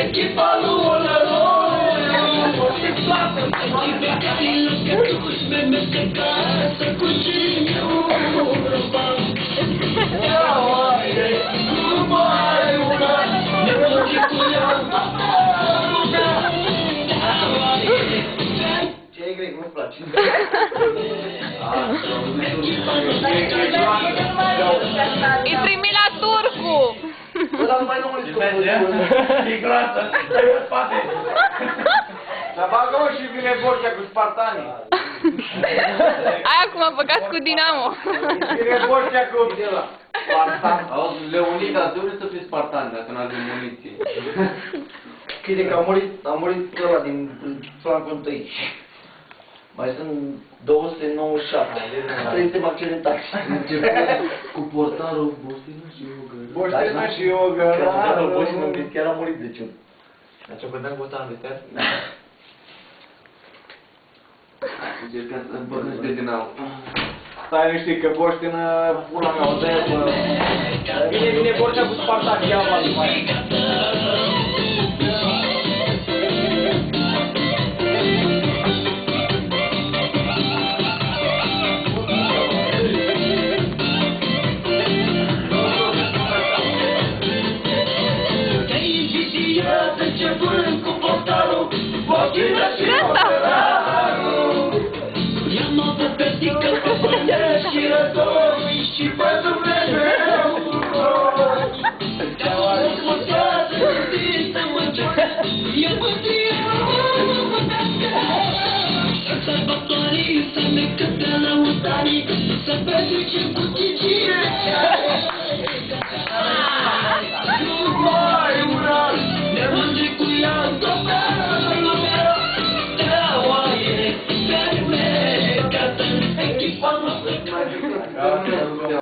echipa lui Olăroiu. Te placă, mai pleacă din lângă tu-și meme se casă cu cimiu. Ia oare, numai una, nebunicul Ce e grec, nu-ți place? Îi primi la turcu! Ăla nu mai număr E groasă, stai în spate. Să bagă și vine Borcea cu spartanii. Aia cum a băgat cu Dinamo. Vine Borcea cu Spartan. Auzi, Leonida, de unde să fii spartan dacă n-avem muniție? Crede că a murit ăla din flancul întâi. Mai sunt 297. 300 accidentați. Cu portarul Bostina și Ogăr. Boștena și Ogăr. Chiar a murit de ce? Dar ce vedeam cu ăsta în vister? Încercați să băgăți de Dinamo. Stai liniștit că Boștena pula mea o dă-i bă. Vine Borcea cu Spartan, ia bă după aia. Începând cu portarul, Bostina și Ogăraru. I-am avut pe tică, pe bănesc și rădoi și pe Dumnezeu cu noi. Te-au adus măsată, gândit să mă încerc, e mândrie, mă descă. Să sărbătorii, să ne cânte lăutarii, să petrecem cu tine.